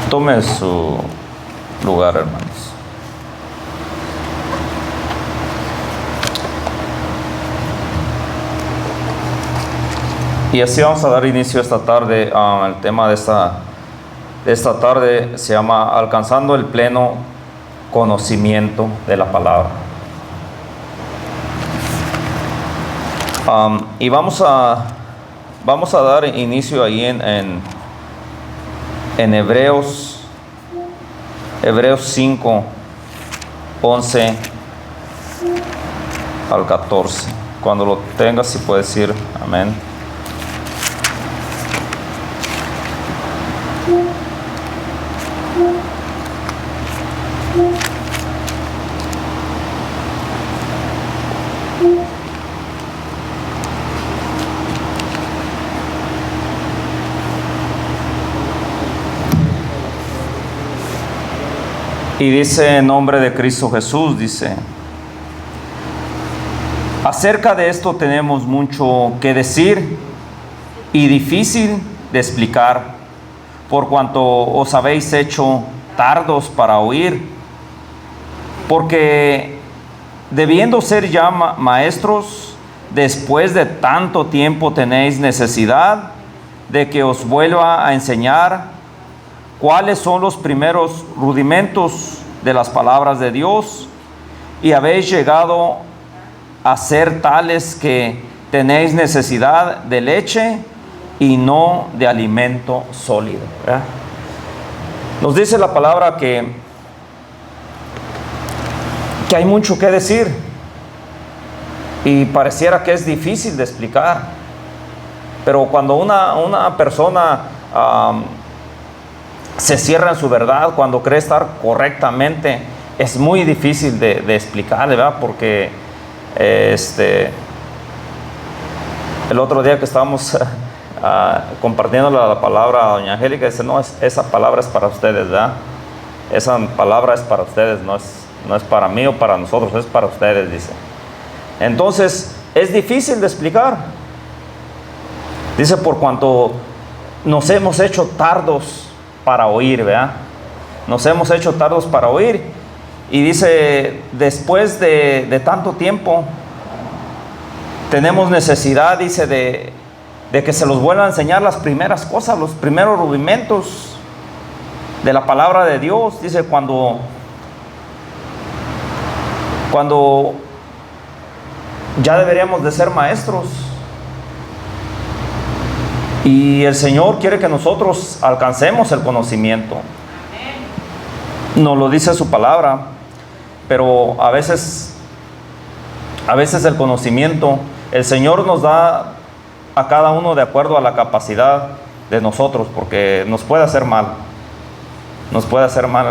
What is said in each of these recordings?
Tome su lugar, hermanos. Y así vamos a dar inicio esta tarde. El tema de esta tarde se llama Alcanzando el pleno conocimiento de la palabra. Y vamos a dar inicio ahí en Hebreos 5, 11 al 14. Cuando lo tengas, si puedes decir amén. Y dice en nombre de Cristo Jesús, dice: acerca de esto tenemos mucho que decir y difícil de explicar, por cuanto os habéis hecho tardos para oír, porque debiendo ser ya maestros, después de tanto tiempo tenéis necesidad de que os vuelva a enseñar cuáles son los primeros rudimentos de las palabras de Dios, y habéis llegado a ser tales que tenéis necesidad de leche y no de alimento sólido. ¿Verdad? Nos dice la palabra que hay mucho que decir y pareciera que es difícil de explicar, pero cuando una persona se cierra en su verdad, cuando cree estar correctamente, es muy difícil de explicarle, ¿verdad? Porque el otro día que estábamos compartiendo la palabra a doña Angélica, dice: no, esa palabra es para ustedes, ¿verdad? Esa palabra es para ustedes, no es para mí o para nosotros, es para ustedes, dice. Entonces es difícil de explicar. Dice: por cuanto nos hemos hecho tardos para oír, ¿verdad? Nos hemos hecho tardos para oír. Y dice: después de tanto tiempo tenemos necesidad, dice, de que se los vuelva a enseñar las primeras cosas, los primeros rudimentos de la palabra de Dios. Dice: cuando ya deberíamos de ser maestros. Y el Señor quiere que nosotros alcancemos el conocimiento. Nos lo dice su palabra, pero a veces el conocimiento, el Señor nos da a cada uno de acuerdo a la capacidad de nosotros, porque nos puede hacer mal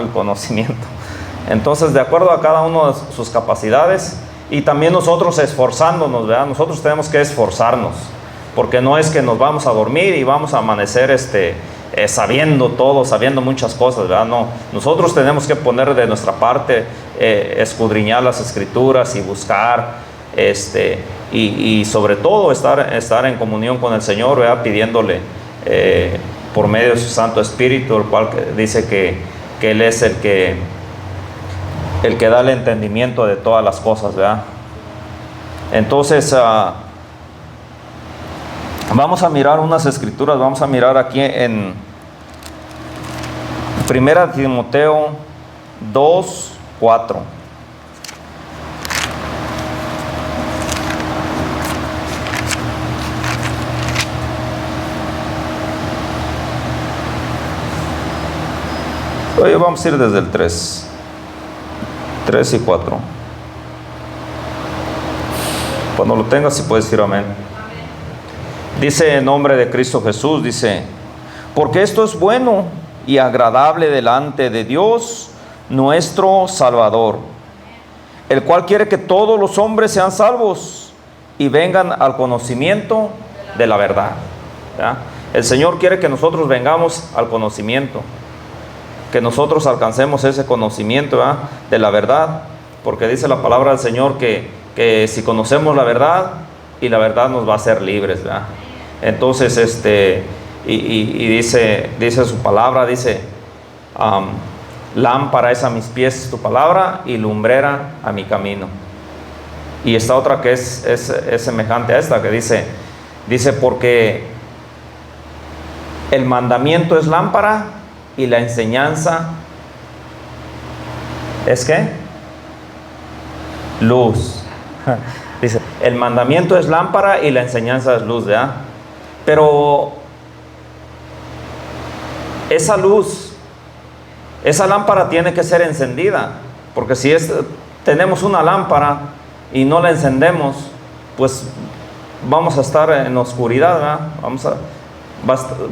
el conocimiento. Entonces, de acuerdo a cada uno de sus capacidades, y también nosotros esforzándonos, ¿verdad? Nosotros tenemos que esforzarnos, porque no es que nos vamos a dormir y vamos a amanecer sabiendo todo, sabiendo muchas cosas, ¿verdad? No, nosotros tenemos que poner de nuestra parte, escudriñar las escrituras y buscar, y sobre todo estar en comunión con el Señor, ¿verdad? Pidiéndole por medio de su Santo Espíritu, el cual dice que Él es el que da el entendimiento de todas las cosas, ¿verdad? Entonces, vamos a mirar unas escrituras. Vamos a mirar aquí en 1 Timoteo 2, 4. Hoy vamos a ir desde el 3 y 4. Cuando lo tengas, si puedes decir amén. Dice en nombre de Cristo Jesús, dice: porque esto es bueno y agradable delante de Dios nuestro Salvador, el cual quiere que todos los hombres sean salvos y vengan al conocimiento de la verdad. ¿Ya? El Señor quiere que nosotros vengamos al conocimiento, que nosotros alcancemos ese conocimiento, ¿verdad?, de la verdad, porque dice la palabra del Señor que si conocemos la verdad, y la verdad nos va a hacer libres, ¿verdad? Entonces, y dice su palabra, dice, lámpara es a mis pies tu palabra y lumbrera a mi camino. Y esta otra que es semejante a esta, que dice porque el mandamiento es lámpara y la enseñanza ¿es qué? Luz. Dice, el mandamiento es lámpara y la enseñanza es luz, ¿verdad? Pero esa luz, esa lámpara tiene que ser encendida, porque si tenemos una lámpara y no la encendemos, pues vamos a estar en oscuridad, ¿verdad?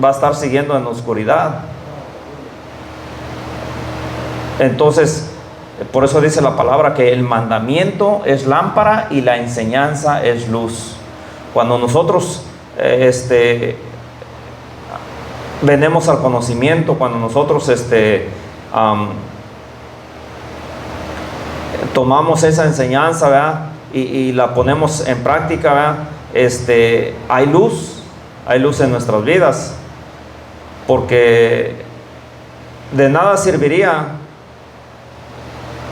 Va a estar siguiendo en oscuridad. Entonces, por eso dice la palabra que el mandamiento es lámpara y la enseñanza es luz. Cuando nosotros venimos al conocimiento, cuando nosotros tomamos esa enseñanza, ¿verdad? Y la ponemos en práctica, ¿verdad? Hay luz en nuestras vidas, porque de nada serviría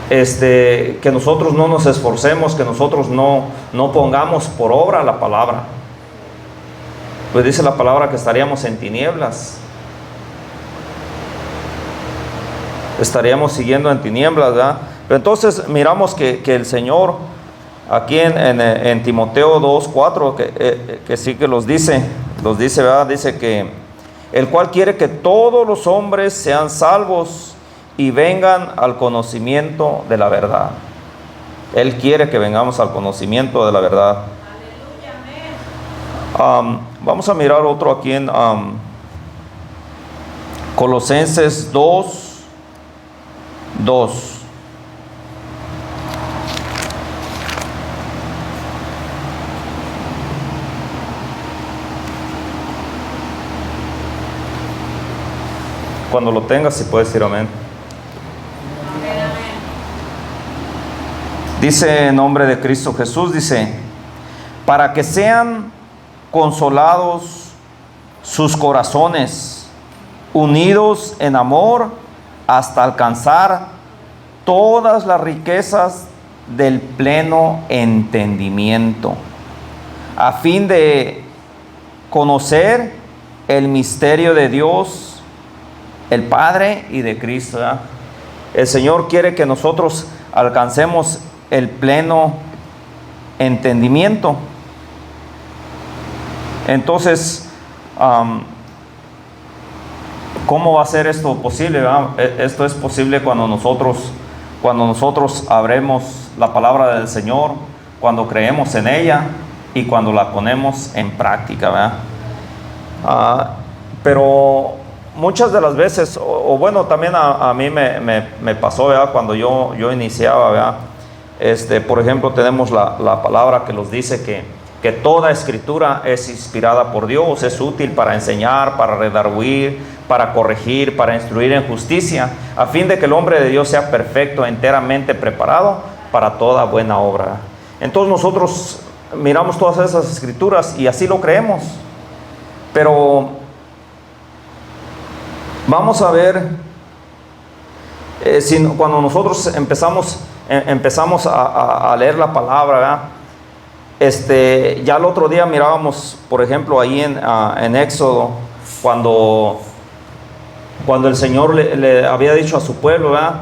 que nosotros no nos esforcemos, que nosotros no pongamos por obra la palabra. Pues dice la palabra que estaríamos en tinieblas, estaríamos siguiendo en tinieblas, ¿verdad? Pero entonces miramos que el Señor aquí en Timoteo 2:4 que sí que los dice, ¿verdad? Dice que el cual quiere que todos los hombres sean salvos y vengan al conocimiento de la verdad. Él quiere que vengamos al conocimiento de la verdad. Vamos a mirar otro aquí en Colosenses 2:2. Cuando lo tengas, si puedes decir amén. Dice en nombre de Cristo Jesús, dice, para que sean consolados sus corazones, unidos en amor, hasta alcanzar todas las riquezas del pleno entendimiento, a fin de conocer el misterio de Dios, el Padre y de Cristo, ¿verdad? El Señor quiere que nosotros alcancemos el pleno entendimiento. Entonces, ¿cómo va a ser esto posible, verdad? Esto es posible cuando nosotros abremos la palabra del Señor, cuando creemos en ella y cuando la ponemos en práctica, ¿verdad? Pero muchas de las veces, o bueno, también a mí me pasó, ¿verdad? Cuando yo iniciaba, ¿verdad? Por ejemplo, tenemos la palabra que nos dice que toda escritura es inspirada por Dios, es útil para enseñar, para redarguir, para corregir, para instruir en justicia, a fin de que el hombre de Dios sea perfecto, enteramente preparado para toda buena obra. Entonces nosotros miramos todas esas escrituras y así lo creemos, pero vamos a ver cuando nosotros empezamos a leer la palabra, ¿verdad? Ya el otro día mirábamos, por ejemplo, ahí en Éxodo, cuando el Señor le había dicho a su pueblo, ¿verdad?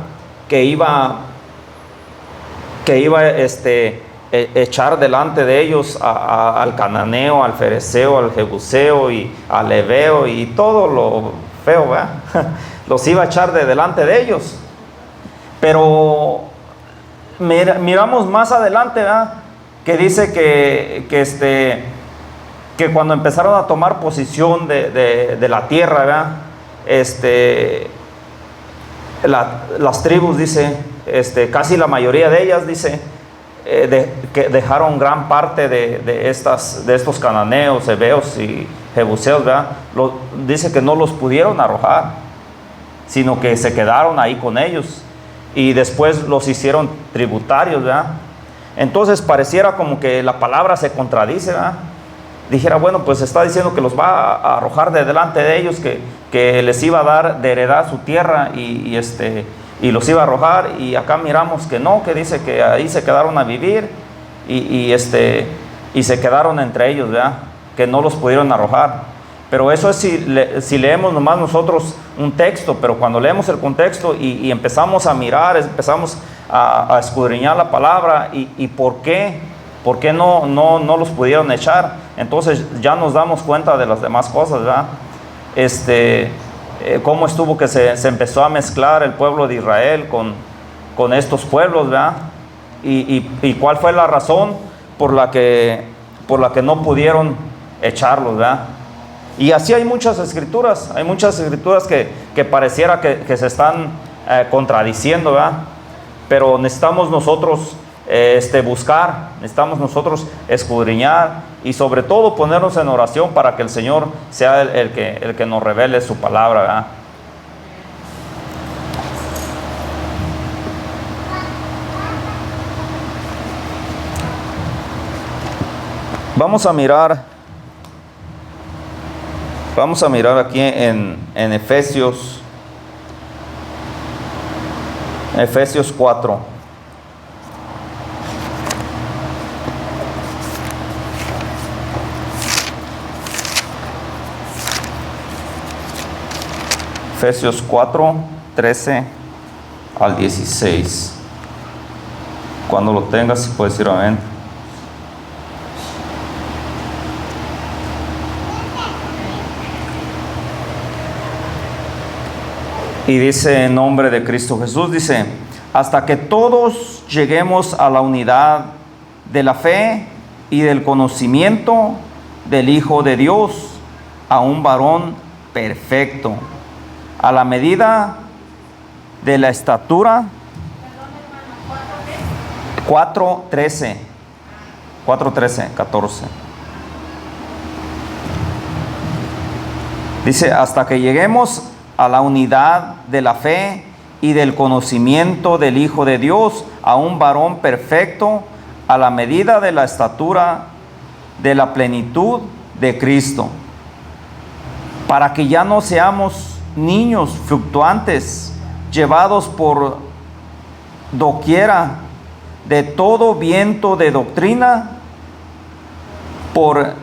que iba echar delante de ellos al cananeo, al fereceo, al jebuseo y al heveo y todo lo feo, ¿verdad? Los iba a echar delante de ellos. Pero miramos más adelante, ¿verdad? Que dice que cuando empezaron a tomar posesión de la tierra, ¿verdad? Las tribus, dice, casi la mayoría de ellas, dice, que dejaron gran parte de estos cananeos, heveos y jebuseos, ¿verdad? Dice que no los pudieron arrojar, sino que se quedaron ahí con ellos y después los hicieron tributarios, ¿verdad? Entonces pareciera como que la palabra se contradice, ¿verdad? dijera, bueno, pues está diciendo que los va a arrojar de delante de ellos, que les iba a dar de heredad su tierra y los iba a arrojar, y acá miramos que no, que dice que ahí se quedaron a vivir y se quedaron entre ellos, ¿verdad? Que no los pudieron arrojar. Pero eso es si leemos nomás nosotros un texto, pero cuando leemos el contexto y empezamos a mirar, empezamos a escudriñar la palabra y por qué no los pudieron echar, entonces ya nos damos cuenta de las demás cosas, ¿verdad? Cómo estuvo que se empezó a mezclar el pueblo de Israel con estos pueblos, ¿verdad? Y cuál fue la razón por la que no pudieron echarlos, ¿verdad? Y así hay muchas escrituras que pareciera que se están contradiciendo, ¿verdad? Pero necesitamos nosotros buscar, necesitamos nosotros escudriñar y sobre todo ponernos en oración para que el Señor sea el que nos revele su palabra, ¿verdad? Vamos a mirar aquí en Efesios 4. Efesios 4, 13 al 16. Cuando lo tengas, puedes decir amén. Y dice en nombre de Cristo Jesús, dice, hasta que todos lleguemos a la unidad de la fe y del conocimiento del Hijo de Dios, a un varón perfecto, a la medida de la estatura. 4:13, 14. Dice, hasta que lleguemos a la unidad de la fe y del conocimiento del Hijo de Dios, a un varón perfecto, a la medida de la estatura de la plenitud de Cristo, para que ya no seamos niños fluctuantes, llevados por doquiera de todo viento de doctrina, por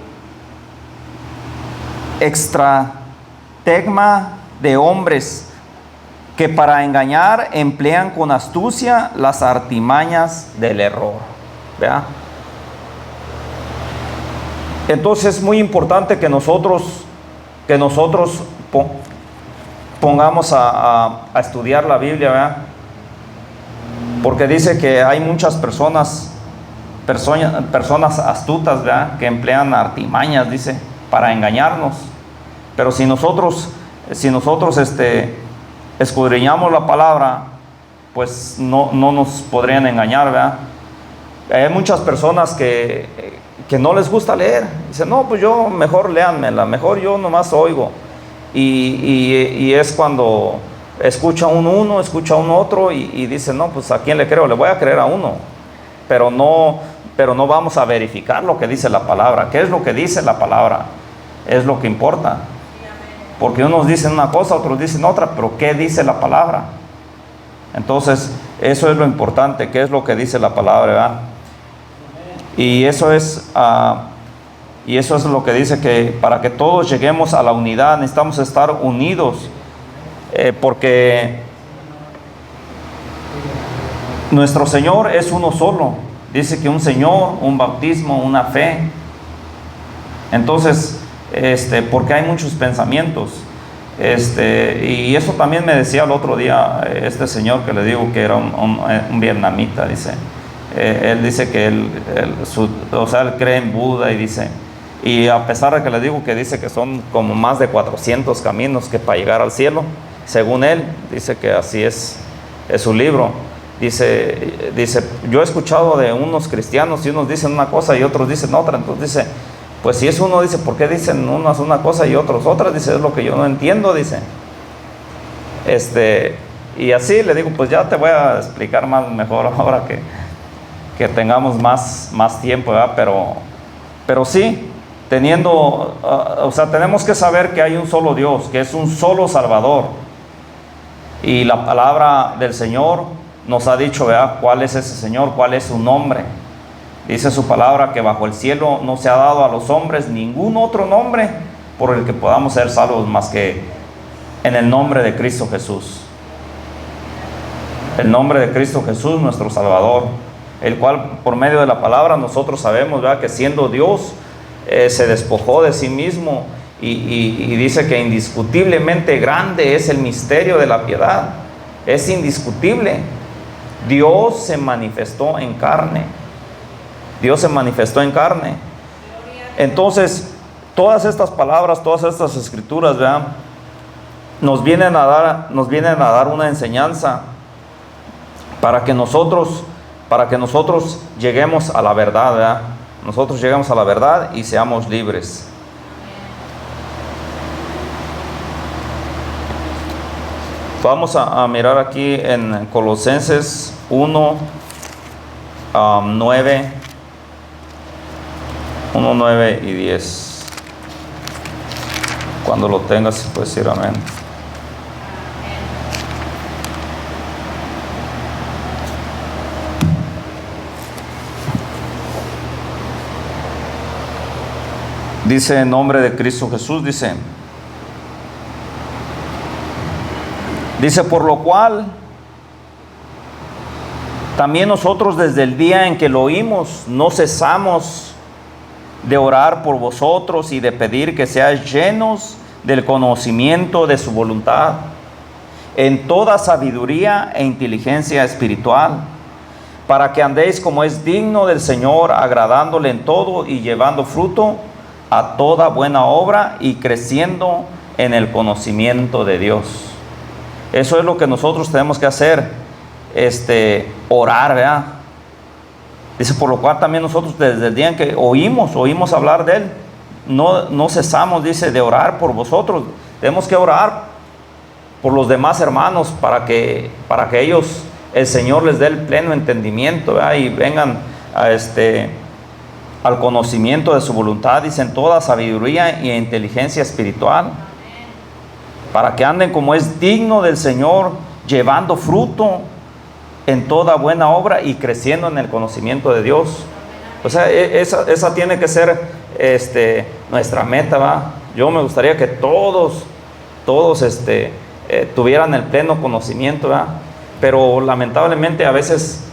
extrategma de hombres que para engañar emplean con astucia las artimañas del error. ¿Verdad? Entonces es muy importante que nosotros pongamos a estudiar la Biblia, ¿verdad? Porque dice que hay muchas personas astutas, ¿verdad? Que emplean artimañas, dice, para engañarnos. Pero si nosotros escudriñamos la palabra, pues no nos podrían engañar, ¿verdad? Hay muchas personas que no les gusta leer. Dicen, no, pues yo mejor léanmela, mejor yo nomás oigo. Y es cuando escucha uno, escucha otro y dice, no, pues ¿a quién le creo? Le voy a creer a uno. Pero no vamos a verificar lo que dice la palabra. ¿Qué es lo que dice la palabra? Es lo que importa. Porque unos dicen una cosa, otros dicen otra, pero ¿qué dice la palabra? Entonces, eso es lo importante, ¿qué es lo que dice la palabra, ¿verdad? Y eso es lo que dice, que para que todos lleguemos a la unidad necesitamos estar unidos, porque nuestro Señor es uno solo. Dice que un Señor, un bautismo, una fe. Entonces, porque hay muchos pensamientos, y eso también me decía el otro día este señor que le digo que era un vietnamita. Dice, él dice que él cree en Buda, y dice, y a pesar de que le digo que dice que son como más de 400 caminos que para llegar al cielo, según él, dice que así es su libro. Dice, yo he escuchado de unos cristianos y unos dicen una cosa y otros dicen otra. Entonces dice, pues si es uno, dice, ¿por qué dicen unas una cosa y otros otra? Dice, es lo que yo no entiendo, dice. Y así le digo, pues ya te voy a explicar mejor ahora que tengamos más tiempo, ¿verdad? Pero sí, teniendo, o sea, tenemos que saber que hay un solo Dios, que es un solo Salvador. Y la palabra del Señor nos ha dicho, ¿verdad?, cuál es ese Señor, cuál es su nombre. Dice su palabra que bajo el cielo no se ha dado a los hombres ningún otro nombre por el que podamos ser salvos más que en el nombre de Cristo Jesús. El nombre de Cristo Jesús, nuestro Salvador, el cual por medio de la palabra nosotros sabemos, ¿verdad?, que siendo Dios se despojó de sí mismo y dice que indiscutiblemente grande es el misterio de la piedad. Es indiscutible. Dios se manifestó en carne. Dios se manifestó en carne. Entonces, todas estas palabras, todas estas escrituras, ¿verdad?, nos vienen a dar una enseñanza para que nosotros lleguemos a la verdad, ¿verdad? Nosotros lleguemos a la verdad y seamos libres. Vamos a mirar aquí en Colosenses 1, 9, 1, 9 y 10. Cuando lo tengas, puedes decir amén. Dice en nombre de Cristo Jesús, dice, por lo cual, también nosotros desde el día en que lo oímos, no cesamos de orar por vosotros y de pedir que seáis llenos del conocimiento de su voluntad, en toda sabiduría e inteligencia espiritual, para que andéis como es digno del Señor, agradándole en todo y llevando fruto a toda buena obra y creciendo en el conocimiento de Dios. Eso es lo que nosotros tenemos que hacer, orar, ¿verdad? Dice, por lo cual también nosotros desde el día en que oímos hablar de Él, no cesamos, dice, de orar por vosotros. Tenemos que orar por los demás hermanos para que ellos, el Señor les dé el pleno entendimiento, ¿verdad?, y vengan al conocimiento de su voluntad, dice, en toda sabiduría y inteligencia espiritual, para que anden como es digno del Señor, llevando fruto en toda buena obra y creciendo en el conocimiento de Dios. O sea, esa tiene que ser nuestra meta, ¿va? Yo me gustaría que todos tuvieran el pleno conocimiento, ¿va? Pero lamentablemente a veces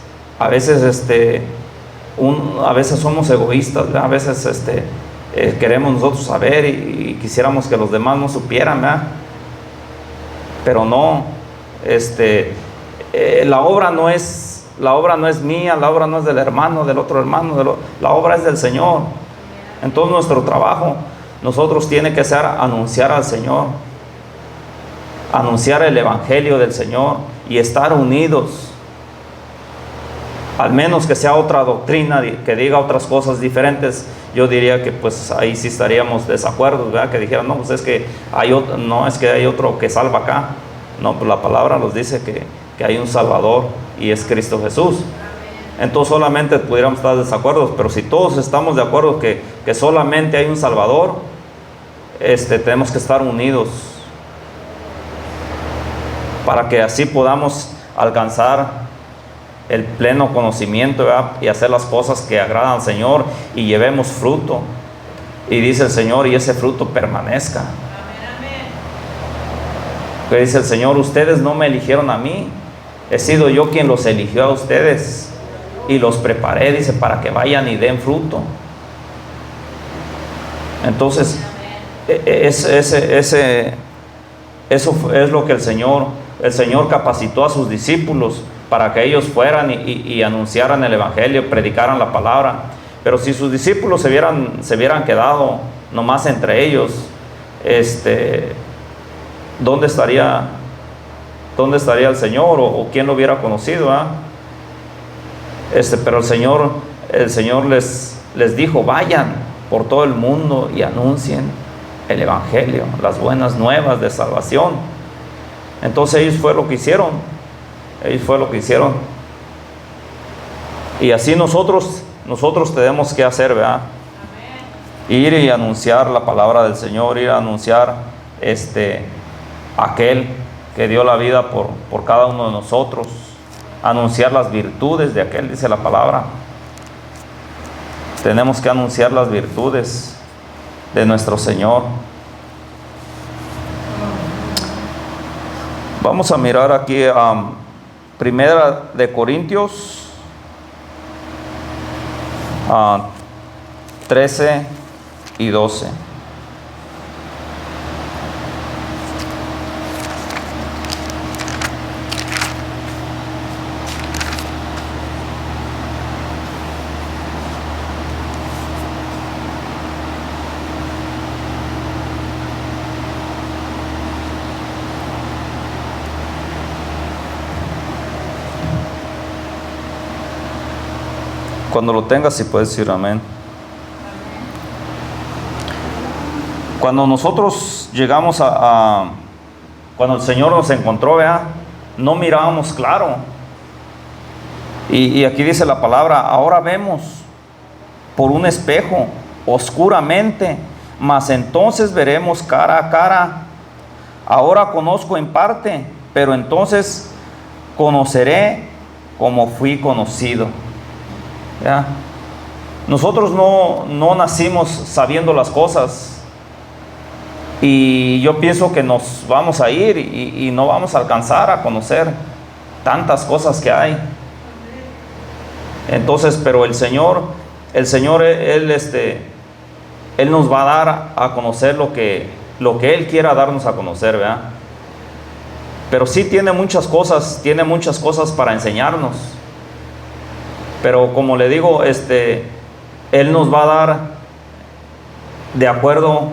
somos egoístas, ¿verdad? A veces queremos nosotros saber y quisiéramos que los demás no supieran, ¿verdad? Pero no, la obra no es mía, la obra no es del hermano, del otro hermano, la obra es del Señor. Entonces nuestro trabajo, nosotros tiene que ser anunciar al Señor, anunciar el evangelio del Señor y estar unidos. Al menos que sea otra doctrina que diga otras cosas diferentes, yo diría que pues ahí sí estaríamos desacuerdos, ¿verdad? Que dijeran, no, pues es que hay otro que salva acá. No, pues la palabra nos dice que hay un Salvador y es Cristo Jesús. Entonces solamente pudiéramos estar desacuerdos, pero si todos estamos de acuerdo que solamente hay un Salvador, tenemos que estar unidos para que así podamos alcanzar el pleno conocimiento, ¿verdad?, y hacer las cosas que agradan al Señor y llevemos fruto. Y dice el Señor, y ese fruto permanezca. Que dice el Señor, ustedes no me eligieron a mí, he sido yo quien los eligió a ustedes y los preparé, dice, para que vayan y den fruto. Entonces, eso es lo que el Señor capacitó a sus discípulos para que ellos fueran y anunciaran el evangelio, predicaran la palabra. Pero si sus discípulos se hubieran quedado nomás entre ellos, ¿dónde estaría el Señor? ¿O quién lo hubiera conocido? Pero el Señor les dijo, vayan por todo el mundo y anuncien el evangelio, las buenas nuevas de salvación. Entonces ellos fue lo que hicieron. Y así nosotros tenemos que hacer, ¿verdad? Ir y anunciar la palabra del Señor, ir a anunciar aquel que dio la vida por cada uno de nosotros, anunciar las virtudes de aquel, dice la palabra. Tenemos que anunciar las virtudes de nuestro Señor. Vamos a mirar aquí a Primera de Corintios 13 y 12. Cuando lo tengas, si puedes decir amén. Cuando nosotros llegamos cuando el Señor nos encontró, ¿verdad?, no mirábamos claro. Y aquí dice la palabra: ahora vemos por un espejo, oscuramente, mas entonces veremos cara a cara. Ahora conozco en parte, pero entonces conoceré como fui conocido. ¿Ya? Nosotros no nacimos sabiendo las cosas. Y yo pienso que nos vamos a ir y no vamos a alcanzar a conocer tantas cosas que hay. Entonces, pero el Señor, Él nos va a dar a conocer lo que Él quiera darnos a conocer, ¿verdad? Pero sí tiene muchas cosas para enseñarnos. Pero como le digo, Él nos va a dar de acuerdo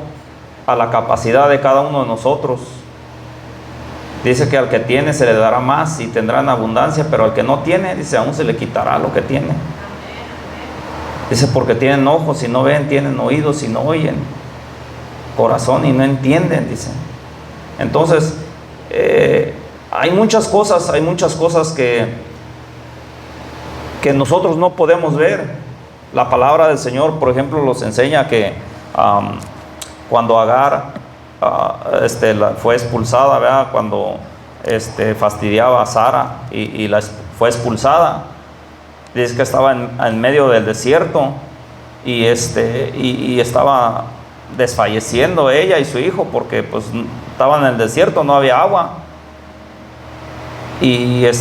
a la capacidad de cada uno de nosotros. Dice que al que tiene se le dará más y tendrá en abundancia, pero al que no tiene, dice, aún se le quitará lo que tiene. Dice, porque tienen ojos y no ven, tienen oídos y no oyen, corazón y no entienden, dice. Entonces, hay muchas cosas que nosotros no podemos ver. La palabra del Señor, por ejemplo, nos enseña que cuando Agar fue expulsada, ¿verdad?, cuando fastidiaba a Sara y fue expulsada, dice que estaba en medio del desierto y estaba desfalleciendo ella y su hijo, porque pues estaban en el desierto, no había agua. Y el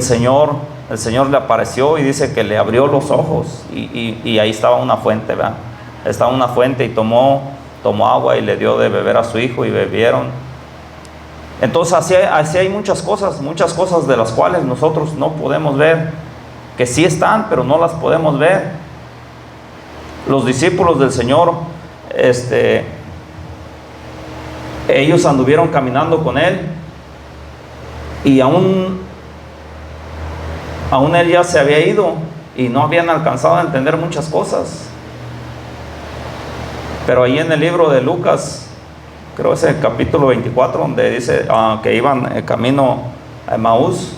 Señor le apareció y dice que le abrió los ojos y ahí estaba una fuente, ¿verdad? Estaba una fuente y tomó agua y le dio de beber a su hijo y bebieron. Entonces así hay muchas cosas de las cuales nosotros no podemos ver, que sí están, pero no las podemos ver. Los discípulos del Señor, ellos anduvieron caminando con Él y aún Él ya se había ido y no habían alcanzado a entender muchas cosas. Pero ahí en el libro de Lucas, creo es el capítulo 24, donde dice que iban camino a Emaús,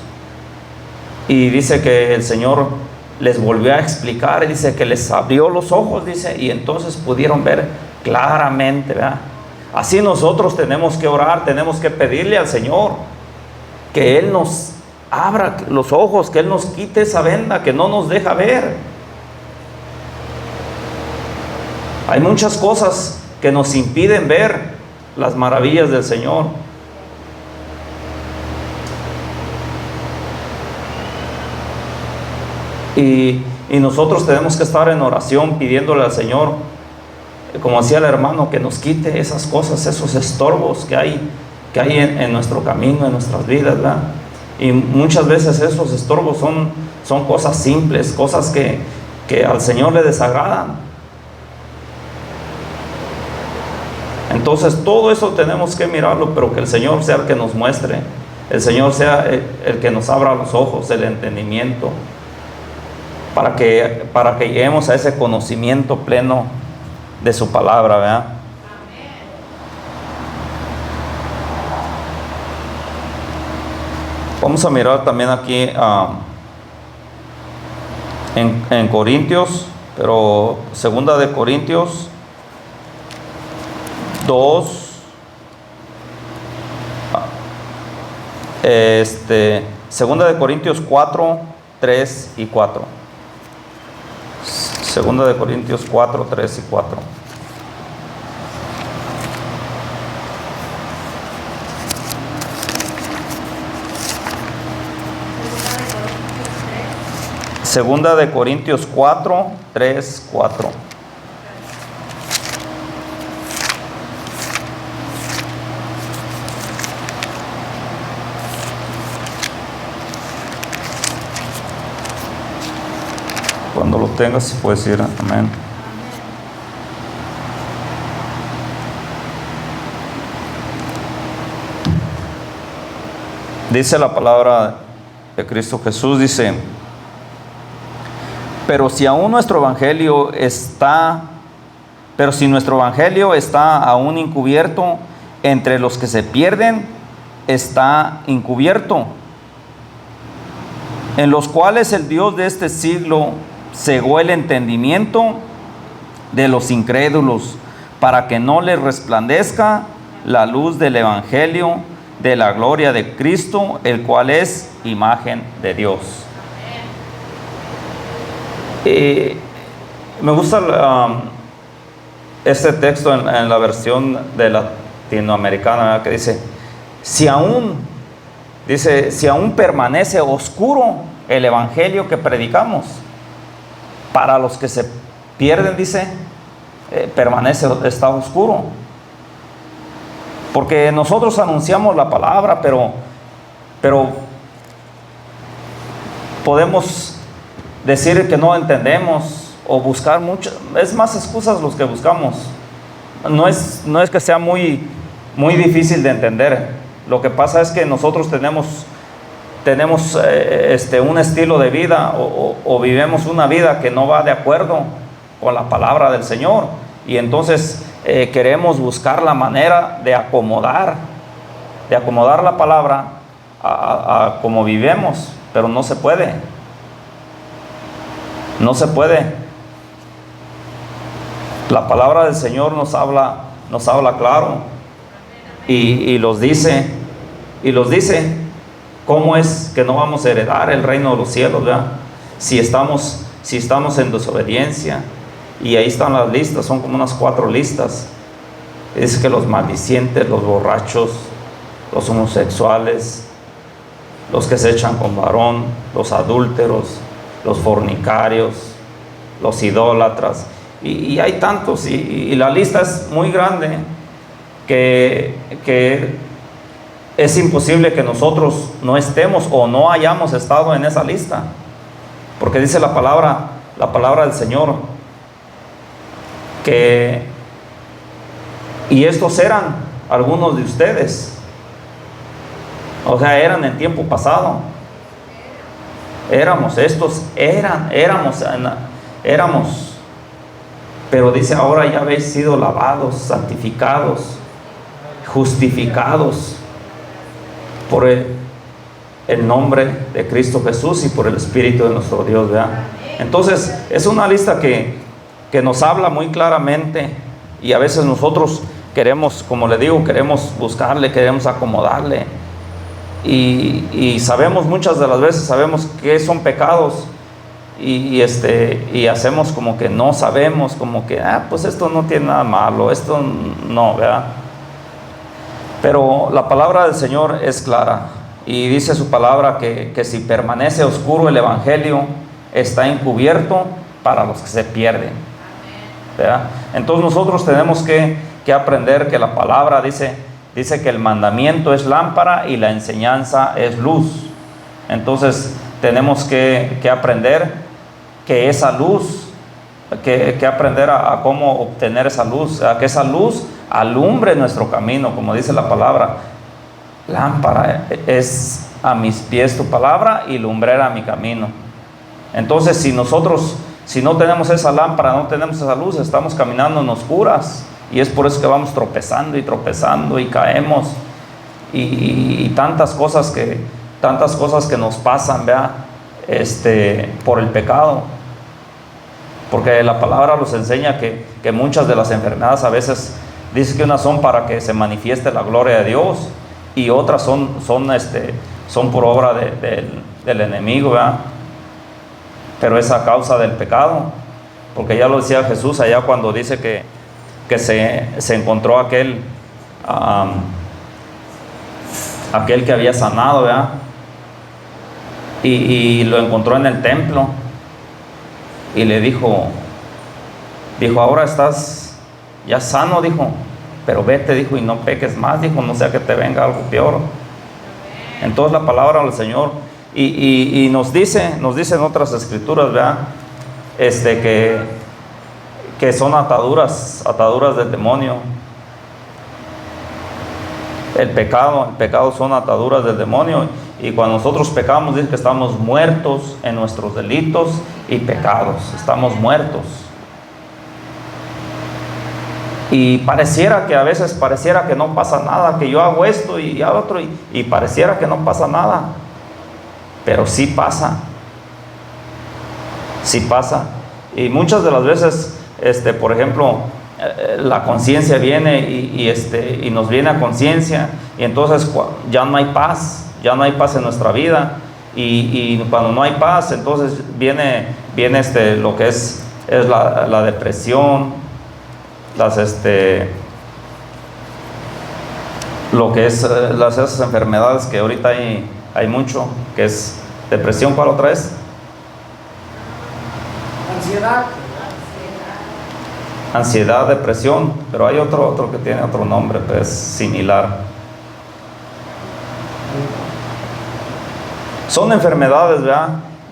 y dice que el Señor les volvió a explicar, y dice que les abrió los ojos, dice, y entonces pudieron ver claramente, ¿verdad? Así nosotros tenemos que orar, tenemos que pedirle al Señor que Él nos abra los ojos, que Él nos quite esa venda que no nos deja ver. Hay muchas cosas que nos impiden ver las maravillas del Señor. Y nosotros tenemos que estar en oración pidiéndole al Señor, como decía el hermano, que nos quite esas cosas, esos estorbos que hay en nuestro camino, en nuestras vidas, ¿verdad? Y muchas veces esos estorbos son cosas simples, cosas que al Señor le desagradan. Entonces todo eso tenemos que mirarlo, pero que el Señor sea el que nos muestre, el Señor sea el que nos abra los ojos, el entendimiento, para que lleguemos a ese conocimiento pleno de su palabra, ¿verdad? Vamos a mirar también aquí en Corintios pero segunda de Corintios 2, segunda de Corintios 4, 3 y 4. Segunda de Corintios 4, 3 y 4. Segunda de Corintios 4, 3, 4. Cuando lo tengas, puedes ir. Amén. Dice la palabra de Cristo Jesús, dice: pero si nuestro evangelio está aún encubierto, entre los que se pierden está encubierto, en los cuales el Dios de este siglo cegó el entendimiento de los incrédulos, para que no les resplandezca la luz del evangelio de la gloria de Cristo, el cual es imagen de Dios. Me gusta este texto en la versión de latinoamericana, ¿verdad? Que dice, si aún permanece oscuro el evangelio que predicamos, para los que se pierden, dice, está oscuro. Porque nosotros anunciamos la palabra, pero podemos decir que no entendemos o buscar mucho, es más excusas los que buscamos. No es que sea muy difícil de entender. Lo que pasa es que nosotros tenemos un estilo de vida o vivimos una vida que no va de acuerdo con la palabra del Señor, y entonces queremos buscar la manera de acomodar la palabra a como vivimos, pero no se puede. La palabra del Señor nos habla claro y los dice cómo es que no vamos a heredar el reino de los cielos, ¿verdad? Si estamos en desobediencia. Y ahí están las listas, son como unas 4 listas. Dice que los maldicientes, los borrachos, los homosexuales, los que se echan con varón, los adúlteros, los fornicarios, los idólatras, y hay tantos, y la lista es muy grande, que es imposible que nosotros no estemos o no hayamos estado en esa lista, porque dice la palabra del Señor, y estos eran algunos de ustedes, o sea, eran en tiempo pasado, éramos, pero dice, ahora ya habéis sido lavados, santificados, justificados por el nombre de Cristo Jesús y por el Espíritu de nuestro Dios, ¿verdad? Entonces es una lista que nos habla muy claramente, y a veces nosotros queremos, como le digo, queremos buscarle, queremos acomodarle, y sabemos, muchas de las veces sabemos que son pecados, y hacemos como que no sabemos, como que pues esto no tiene nada malo, esto no, ¿verdad? Pero la palabra del Señor es clara, y dice su palabra que si permanece oscuro el evangelio, está encubierto para los que se pierden, ¿verdad? Entonces nosotros tenemos que aprender que la palabra dice que el mandamiento es lámpara y la enseñanza es luz. Entonces tenemos que aprender que esa luz, que aprender a cómo obtener esa luz, a que esa luz alumbre nuestro camino, como dice la palabra. Lámpara es a mis pies tu palabra y lumbrera a mi camino. Entonces si no tenemos esa lámpara, no tenemos esa luz, estamos caminando en oscuras, y es por eso que vamos tropezando y caemos, y tantas cosas que nos pasan, ¿verdad? Por el pecado, Porque la palabra nos enseña que muchas de las enfermedades a veces dice que unas son para que se manifieste la gloria de Dios y otras son por obra del enemigo, ¿verdad? Pero es a causa del pecado, porque ya lo decía Jesús allá cuando dice que se encontró aquel que había sanado, ¿verdad? Y lo encontró en el templo y le dijo, ahora estás ya sano, dijo, pero vete, dijo, y no peques más, dijo, no sea que te venga algo peor. Entonces la palabra del Señor y nos dice en otras escrituras, ¿verdad? Que son ataduras del demonio. El pecado son ataduras del demonio, y cuando nosotros pecamos dice que estamos muertos en nuestros delitos y pecados, estamos muertos. Y pareciera que a veces que no pasa nada, que yo hago esto y hago otro y pareciera que no pasa nada, pero sí pasa, y muchas de las veces, por ejemplo, la conciencia viene y nos viene a conciencia, y entonces ya no hay paz en nuestra vida, y cuando no hay paz, entonces viene lo que es la depresión, lo que es esas enfermedades que ahorita hay mucho, que es depresión. ¿Cuál otra es? Ansiedad, depresión, pero hay otro que tiene otro nombre, pero es similar. Son enfermedades, ¿verdad?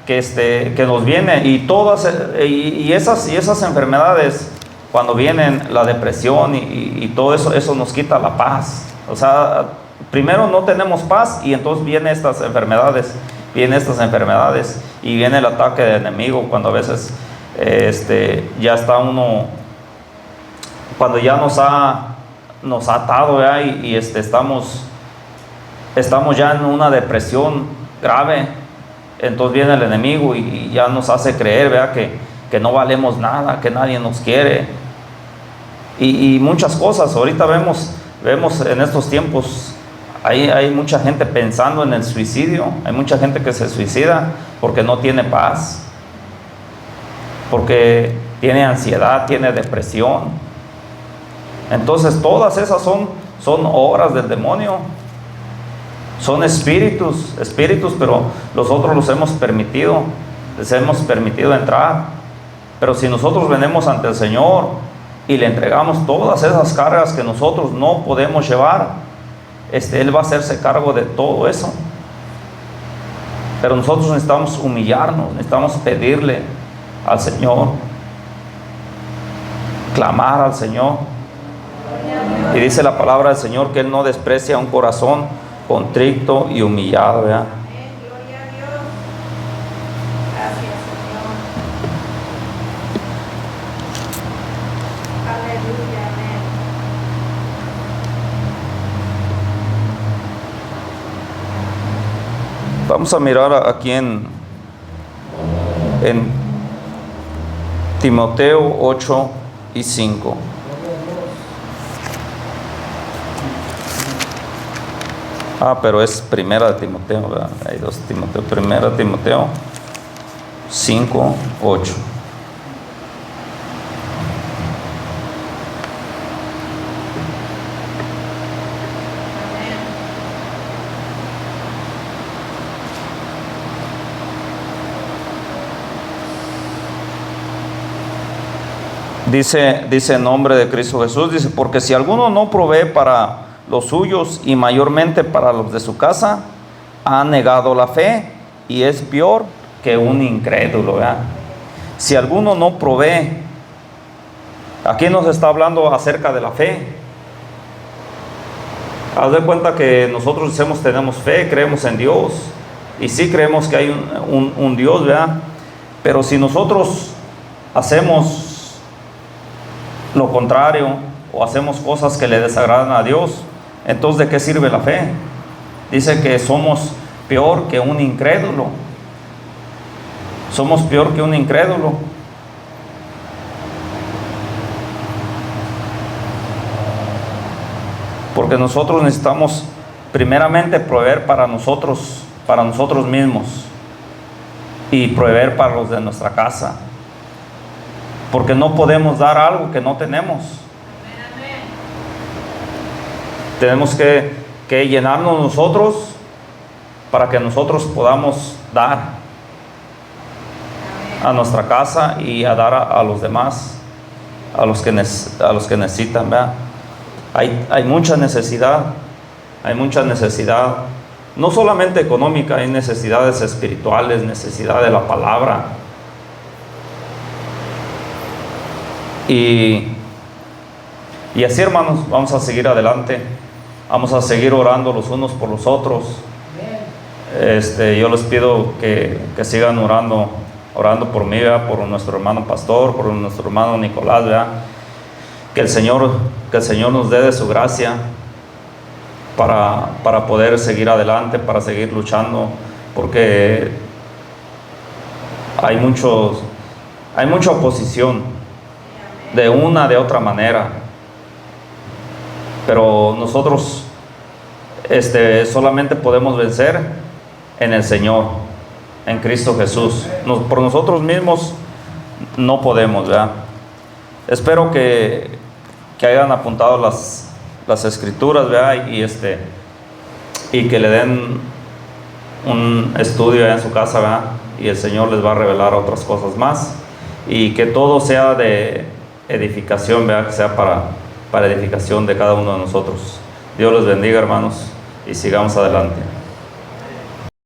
Que nos vienen, y todas esas enfermedades, cuando vienen la depresión y todo eso nos quita la paz. O sea, primero no tenemos paz, y entonces vienen estas enfermedades, y viene el ataque del enemigo, cuando a veces ya está uno, cuando ya nos ha atado, ¿verdad? Y estamos ya en una depresión grave, entonces viene el enemigo y ya nos hace creer, ¿verdad? Que no valemos nada, que nadie nos quiere, y muchas cosas. Ahorita vemos en estos tiempos, hay mucha gente pensando en el suicidio, hay mucha gente que se suicida porque no tiene paz, porque tiene ansiedad, tiene depresión. Entonces todas esas son obras del demonio, son espíritus, pero nosotros les hemos permitido entrar. Pero si nosotros venimos ante el Señor y le entregamos todas esas cargas que nosotros no podemos llevar, Él va a hacerse cargo de todo eso. Pero nosotros necesitamos humillarnos, necesitamos pedirle al Señor, clamar al Señor. Y dice la palabra del Señor que Él no desprecia un corazón contrito y humillado, ¿verdad? Gloria a Dios. Gracias, Señor. Aleluya, amén. Vamos a mirar aquí en Timoteo 8:5. Pero es primera de Timoteo, ¿verdad? Hay dos Timoteo. Primera de Timoteo 5:8. Dice en nombre de Cristo Jesús, dice, porque si alguno no provee para los suyos y mayormente para los de su casa, ha negado la fe y es peor que un incrédulo, ¿verdad? Si alguno no provee, aquí nos está hablando acerca de la fe. Haz de cuenta que nosotros tenemos fe, creemos en Dios, y sí creemos que hay un Dios, ¿verdad? Pero si nosotros hacemos lo contrario o hacemos cosas que le desagradan a Dios, entonces ¿de qué sirve la fe? Dice que somos peor que un incrédulo. Somos peor que un incrédulo. Porque nosotros necesitamos primeramente proveer para nosotros mismos, y proveer para los de nuestra casa. Porque no podemos dar algo que no tenemos. Tenemos que llenarnos nosotros para que nosotros podamos dar a nuestra casa y a dar a los demás, a los que necesitan, ¿verdad? Hay mucha necesidad, no solamente económica, hay necesidades espirituales, necesidad de la palabra. Y así, hermanos, vamos a seguir adelante, vamos a seguir orando los unos por los otros. Yo les pido que sigan orando por mí, ¿verdad? Por nuestro hermano pastor, por nuestro hermano Nicolás, ¿verdad? Que el Señor nos dé de su gracia para poder seguir adelante, para seguir luchando, porque hay mucha oposición, de una, de otra manera, pero nosotros solamente podemos vencer en el Señor, en Cristo Jesús. Por nosotros mismos no podemos, ¿verdad? Espero que hayan apuntado las escrituras, ¿verdad? Y que le den un estudio en su casa, ¿verdad? Y el Señor les va a revelar otras cosas más, y que todo sea de edificación, ¿verdad? Que sea para edificación de cada uno de nosotros. Dios les bendiga, hermanos, y sigamos adelante.